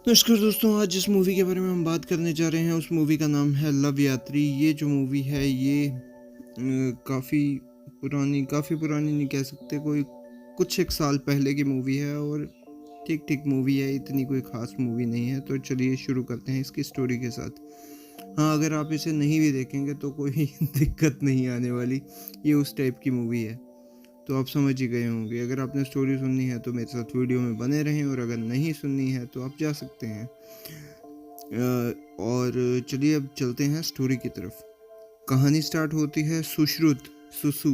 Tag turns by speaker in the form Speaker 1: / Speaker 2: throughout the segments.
Speaker 1: नमस्कार दोस्तों, आज जिस मूवी के बारे में हम बात करने जा रहे हैं उस मूवी का नाम है लव यात्री। ये जो मूवी है ये काफ़ी पुरानी नहीं कह सकते, कोई कुछ एक साल पहले की मूवी है और ठीक ठीक मूवी है, इतनी कोई ख़ास मूवी नहीं है। तो चलिए शुरू करते हैं इसकी स्टोरी के साथ। हाँ, अगर आप इसे नहीं भी देखेंगे तो कोई दिक्कत नहीं आने वाली, ये उस टाइप की मूवी है। तो आप समझ ही गए होंगे। अगर आपने स्टोरी सुननी है तो मेरे साथ वीडियो में बने रहें, और अगर नहीं सुननी है तो आप जा सकते हैं। और चलिए अब चलते हैं स्टोरी की तरफ। कहानी स्टार्ट होती है सुश्रुत सुसु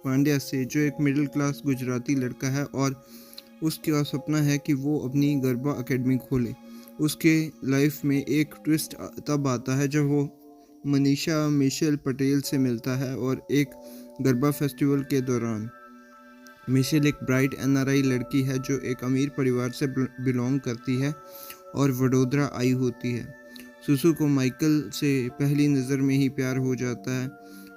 Speaker 1: पांड्या से, जो एक मिडिल क्लास गुजराती लड़का है और उसका सपना है कि वो अपनी गरबा एकेडमी खोले। उसके लाइफ में एक ट्विस्ट तब आता है जब वो मनीषा मिशेल पटेल से मिलता है, और एक गरबा फेस्टिवल के दौरान। मिशेल एक ब्राइट एनआरआई लड़की है जो एक अमीर परिवार से बिलोंग करती है और वडोदरा आई होती है। सुसु को माइकल से पहली नज़र में ही प्यार हो जाता है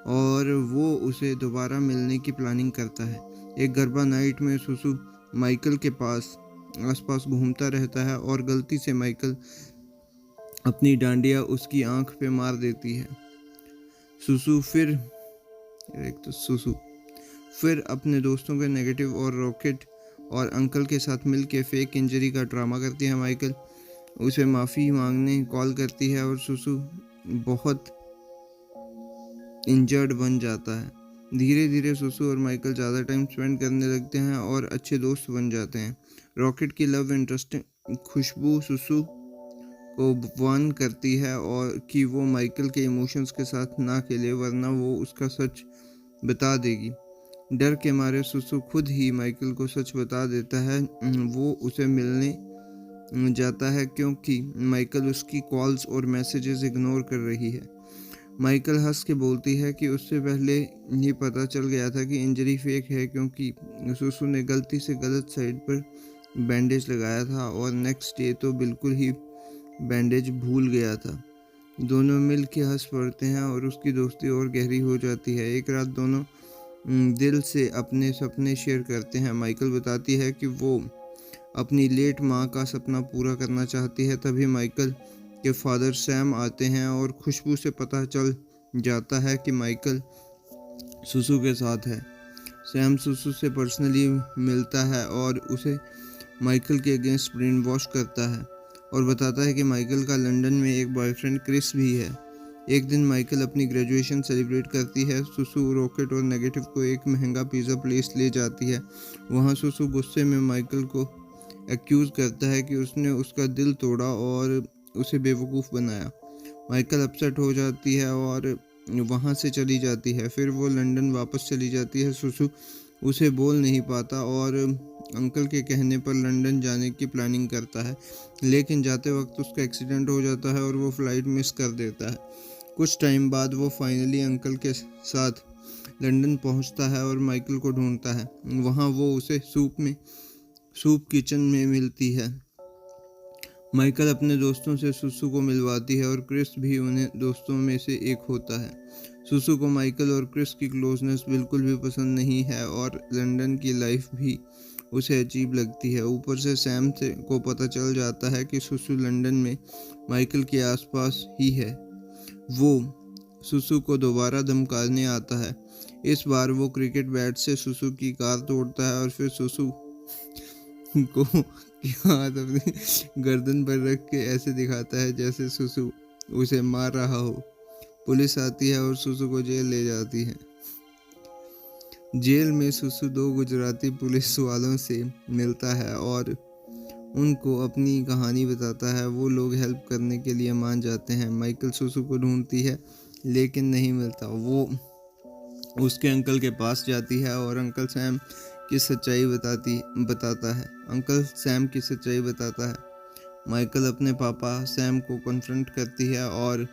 Speaker 1: और वो उसे दोबारा मिलने की प्लानिंग करता है। एक गरबा नाइट में सुसु माइकल के आसपास घूमता रहता है और गलती से माइकल अपनी डांडिया उसकी आंख पे मार देती है। सुसु फिर अपने दोस्तों के नेगेटिव और रॉकेट और अंकल के साथ मिलकर फेक इंजरी का ड्रामा करती है। माइकल उसे माफ़ी मांगने कॉल करती है और सुसु बहुत इंजर्ड बन जाता है। धीरे धीरे सुसु और माइकल ज़्यादा टाइम स्पेंड करने लगते हैं और अच्छे दोस्त बन जाते हैं। रॉकेट की लव इंटरेस्ट खुशबू सुसु को वार्न करती है और कि वो माइकल के इमोशंस के साथ ना खेले, वरना वो उसका सच बता देगी। डर के मारे सुसु खुद ही माइकल को सच बता देता है। वो उसे मिलने जाता है क्योंकि माइकल उसकी कॉल्स और मैसेजेस इग्नोर कर रही है। माइकल हंस के बोलती है कि उससे पहले ही पता चल गया था कि इंजरी फेक है, क्योंकि सुसु ने गलती से गलत साइड पर बैंडेज लगाया था और नेक्स्ट डे तो बिल्कुल ही बैंडेज भूल गया था। दोनों मिल के हंस पड़ते हैं और उसकी दोस्ती और गहरी हो जाती है। एक रात दोनों दिल से अपने सपने शेयर करते हैं। माइकल बताती है कि वो अपनी लेट माँ का सपना पूरा करना चाहती है। तभी माइकल के फादर सैम आते हैं और खुशबू से पता चल जाता है कि माइकल सुसु के साथ है। सैम सुसु से पर्सनली मिलता है और उसे माइकल के अगेंस्ट ब्रेन वॉश करता है और बताता है कि माइकल का लंदन में एक बॉयफ्रेंड क्रिस भी है। एक दिन माइकल अपनी ग्रेजुएशन सेलिब्रेट करती है। सुसु रॉकेट और नेगेटिव को एक महंगा पिज़्ज़ा प्लेस ले जाती है। वहाँ सुसु गुस्से में माइकल को एक्यूज़ करता है कि उसने उसका दिल तोड़ा और उसे बेवकूफ़ बनाया। माइकल अपसेट हो जाती है और वहाँ से चली जाती है। फिर वो लंदन वापस चली जाती है। सुसु उसे बोल नहीं पाता और अंकल के कहने पर लंदन जाने की प्लानिंग करता है, लेकिन जाते वक्त उसका एक्सीडेंट हो जाता है और वो फ्लाइट मिस कर देता है। कुछ टाइम बाद वो फाइनली अंकल के साथ लंदन पहुंचता है और माइकल को ढूंढता है। वहाँ वो उसे सूप किचन में मिलती है। माइकल अपने दोस्तों से सुसु को मिलवाती है और क्रिस भी उन्हें दोस्तों में से एक होता है। सुसु को माइकल और क्रिस की क्लोजनेस बिल्कुल भी पसंद नहीं है और लंदन की लाइफ भी उसे अजीब लगती है। ऊपर से सैम को पता चल जाता है कि सुसु लंदन में माइकल के आसपास ही है। वो सुसु को दोबारा धमकाने आता है। इस बार वो क्रिकेट बैट से सुसु की कार तोड़ता है और फिर सुसु को हाथ अपनी गर्दन पर रख के ऐसे दिखाता है जैसे सुसु उसे मार रहा हो। पुलिस आती है और सुसु को जेल ले जाती है। जेल में सुसु दो गुजराती पुलिस वालों से मिलता है और उनको अपनी कहानी बताता है। वो लोग हेल्प करने के लिए मान जाते हैं। माइकल सुसु को ढूंढती है लेकिन नहीं मिलता। वो उसके अंकल के पास जाती है और अंकल सैम की सच्चाई बताता है। माइकल अपने पापा सैम को कन्फ्रंट करती है और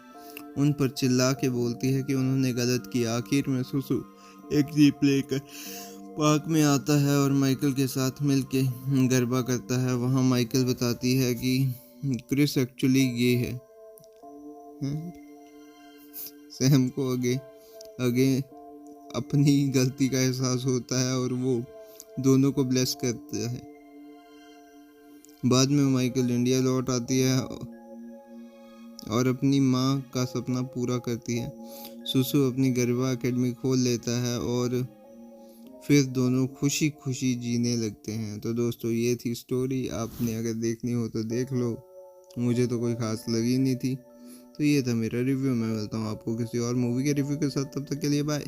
Speaker 1: उन पर चिल्ला के बोलती है कि उन्होंने गलत किया। आखिर में सुसु एक जीप लेकर पार्क में आता है और माइकल के साथ मिलके गरबा करता है। वहाँ माइकल बताती है कि क्रिस एक्चुअली गे है। सैम को आगे अपनी गलती का एहसास होता है और वो दोनों को ब्लेस करता है। बाद में माइकल इंडिया लौट आती है और अपनी माँ का सपना पूरा करती है। सुसु अपनी गरबा एकेडमी खोल लेता है और फिर दोनों खुशी खुशी जीने लगते हैं। तो दोस्तों ये थी स्टोरी, आपने अगर देखनी हो तो देख लो, मुझे तो कोई खास लगी नहीं थी। तो ये था मेरा रिव्यू। मैं मिलता हूँ आपको किसी और मूवी के रिव्यू के साथ, तब तक के लिए बाय।